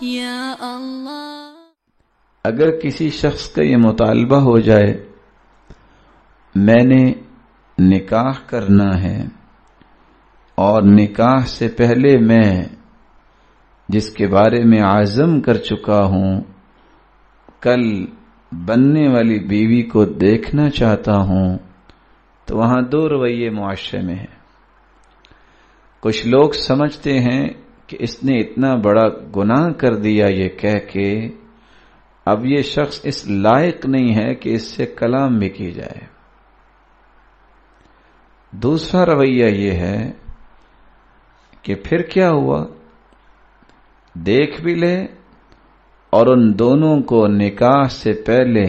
یا اللہ۔ اگر کسی شخص کا یہ مطالبہ ہو جائے میں نے نکاح کرنا ہے اور نکاح سے پہلے میں جس کے بارے میں عزم کر چکا ہوں کل بننے والی بیوی کو دیکھنا چاہتا ہوں، تو وہاں دو رویے معاشرے میں ہیں۔ کچھ لوگ سمجھتے ہیں کہ اس نے اتنا بڑا گناہ کر دیا یہ کہہ کے اب یہ شخص اس لائق نہیں ہے کہ اس سے کلام بھی کی جائے۔ دوسرا رویہ یہ ہے کہ پھر کیا ہوا، دیکھ بھی لے اور ان دونوں کو نکاح سے پہلے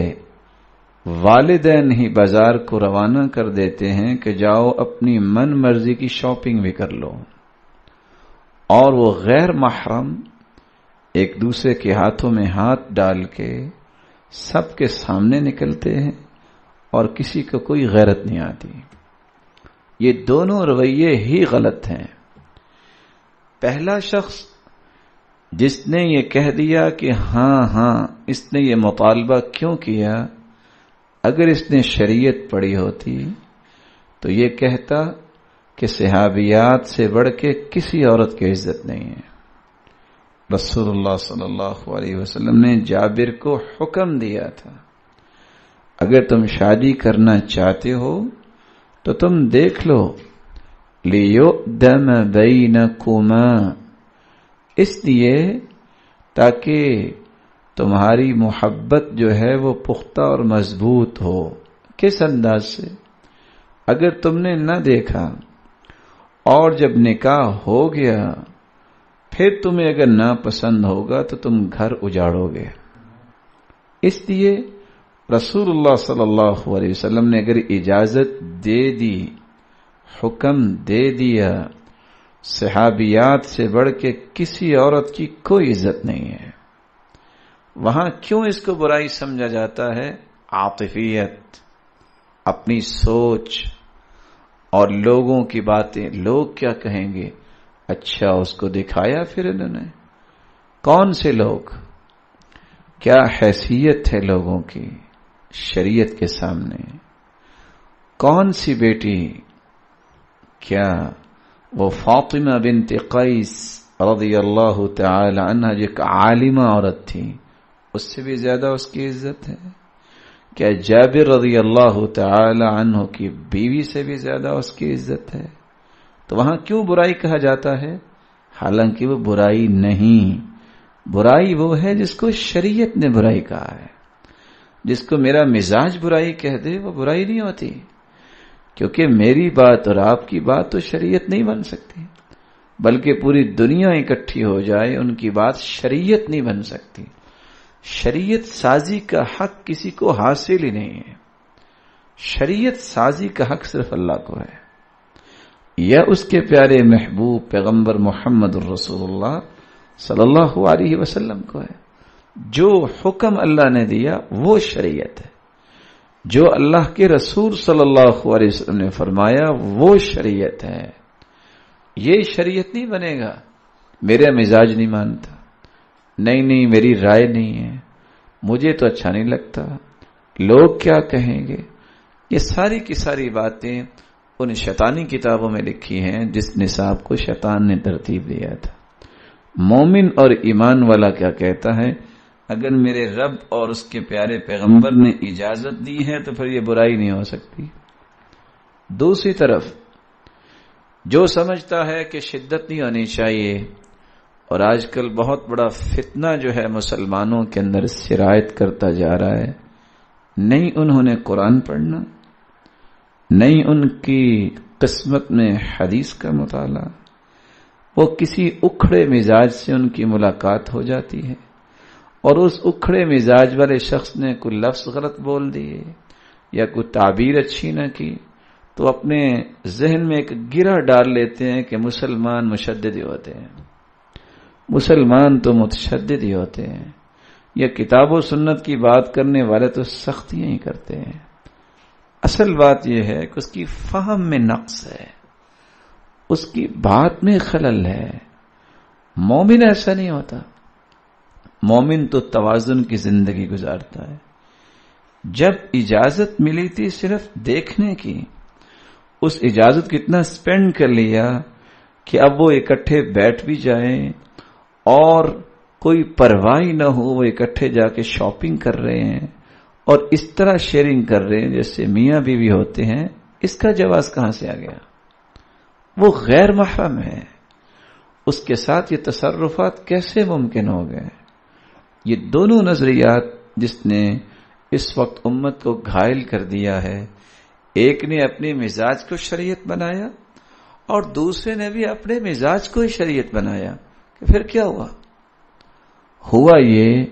والدین ہی بازار کو روانہ کر دیتے ہیں کہ جاؤ اپنی من مرضی کی شاپنگ بھی کر لو، اور وہ غیر محرم ایک دوسرے کے ہاتھوں میں ہاتھ ڈال کے سب کے سامنے نکلتے ہیں اور کسی کو کوئی غیرت نہیں آتی۔ یہ دونوں رویے ہی غلط ہیں۔ پہلا شخص جس نے یہ کہہ دیا کہ ہاں اس نے یہ مطالبہ کیوں کیا، اگر اس نے شریعت پڑھی ہوتی تو یہ کہتا کہ صحابیات سے بڑھ کے کسی عورت کی عزت نہیں ہے۔ رسول اللہ صلی اللہ علیہ وسلم نے جابر کو حکم دیا تھا اگر تم شادی کرنا چاہتے ہو تو تم دیکھ لو لِيُؤْدَمَ بَيْنَكُمَا، اس لیے تاکہ تمہاری محبت جو ہے وہ پختہ اور مضبوط ہو۔ کس انداز سے؟ اگر تم نے نہ دیکھا اور جب نکاح ہو گیا پھر تمہیں اگر ناپسند ہوگا تو تم گھر اجاڑو گے۔ اس لیے رسول اللہ صلی اللہ علیہ وسلم نے اگر اجازت دے دی، حکم دے دیا، صحابیات سے بڑھ کے کسی عورت کی کوئی عزت نہیں ہے۔ وہاں کیوں اس کو برائی سمجھا جاتا ہے؟ عاطفیت، اپنی سوچ اور لوگوں کی باتیں، لوگ کیا کہیں گے۔ اچھا اس کو دکھایا پھر انہوں نے، کون سے لوگ، کیا حیثیت ہے لوگوں کی شریعت کے سامنے؟ کون سی بیٹی، کیا وہ فاطمہ بنت قیس رضی اللہ تعالی عنہ جو ایک عالمہ عورت تھی، اس سے بھی زیادہ اس کی عزت ہے؟ کیا جابر رضی اللہ تعالی عنہ کی بیوی سے بھی زیادہ اس کی عزت ہے؟ تو وہاں کیوں برائی کہا جاتا ہے؟ حالانکہ وہ برائی نہیں، برائی وہ ہے جس کو شریعت نے برائی کہا ہے۔ جس کو میرا مزاج برائی کہہ دے وہ برائی نہیں ہوتی، کیونکہ میری بات اور آپ کی بات تو شریعت نہیں بن سکتی، بلکہ پوری دنیا اکٹھی ہو جائے ان کی بات شریعت نہیں بن سکتی۔ شریعت سازی کا حق کسی کو حاصل ہی نہیں ہے، شریعت سازی کا حق صرف اللہ کو ہے یا اس کے پیارے محبوب پیغمبر محمد الرسول اللہ صلی اللہ علیہ وسلم کو ہے۔ جو حکم اللہ نے دیا وہ شریعت ہے، جو اللہ کے رسول صلی اللہ علیہ وسلم نے فرمایا وہ شریعت ہے۔ یہ شریعت نہیں بنے گا میرا مزاج نہیں مانتا، نہیں میری رائے نہیں ہے، مجھے تو اچھا نہیں لگتا، لوگ کیا کہیں گے۔ یہ ساری کی ساری باتیں ان شیطانی کتابوں میں لکھی ہیں جس نصاب کو شیطان نے ترتیب دیا تھا۔ مومن اور ایمان والا کیا کہتا ہے، اگر میرے رب اور اس کے پیارے پیغمبر نے اجازت دی ہے تو پھر یہ برائی نہیں ہو سکتی۔ دوسری طرف جو سمجھتا ہے کہ شدت نہیں ہونی چاہیے، اور آج کل بہت بڑا فتنہ جو ہے مسلمانوں کے اندر سرایت کرتا جا رہا ہے، نہیں انہوں نے قرآن پڑھنا، نہیں ان کی قسمت میں حدیث کا مطالعہ، وہ کسی اکھڑے مزاج سے ان کی ملاقات ہو جاتی ہے اور اس اکھڑے مزاج والے شخص نے کوئی لفظ غلط بول دیے یا کوئی تعبیر اچھی نہ کی تو اپنے ذہن میں ایک گرہ ڈال لیتے ہیں کہ مسلمان مشدد ہی ہوتے ہیں، مسلمان تو متشدد ہی ہوتے ہیں، یا کتاب و سنت کی بات کرنے والے تو سختیاں ہی کرتے ہیں۔ اصل بات یہ ہے کہ اس کی فہم میں نقص ہے، اس کی بات میں خلل ہے۔ مومن ایسا نہیں ہوتا، مومن تو توازن کی زندگی گزارتا ہے. جب اجازت ملی تھی صرف دیکھنے کی، اس اجازت کو اتنا سپینڈ کر لیا کہ اب وہ اکٹھے بیٹھ بھی جائیں اور کوئی پرواہ نہ ہو، وہ اکٹھے جا کے شاپنگ کر رہے ہیں اور اس طرح شیئرنگ کر رہے ہیں جیسے میاں بیوی ہوتے ہیں. اس کا جواز کہاں سے آ گیا؟ وہ غیر محرم ہے، اس کے ساتھ یہ تصرفات کیسے ممکن ہو گئے؟ یہ دونوں نظریات جس نے اس وقت امت کو گھائل کر دیا ہے، ایک نے اپنے مزاج کو شریعت بنایا اور دوسرے نے بھی اپنے مزاج کو ہی شریعت بنایا. کہ پھر کیا ہوا یہ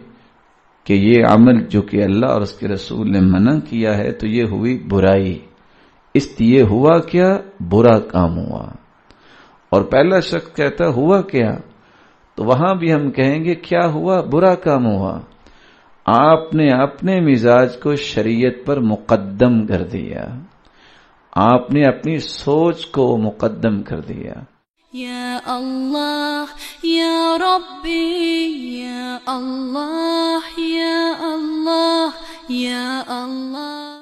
کہ یہ عمل جو کہ اللہ اور اس کے رسول نے منع کیا ہے تو یہ ہوئی برائی. اس لیے ہوا کیا؟ برا کام ہوا. اور پہلا شخص کہتا ہوا کیا، تو وہاں بھی ہم کہیں گے کیا ہوا؟ برا کام ہوا. آپ نے اپنے مزاج کو شریعت پر مقدم کر دیا، آپ نے اپنی سوچ کو مقدم کر دیا. یا اللہ یا ربی یا اللہ یا اللہ یا اللہ.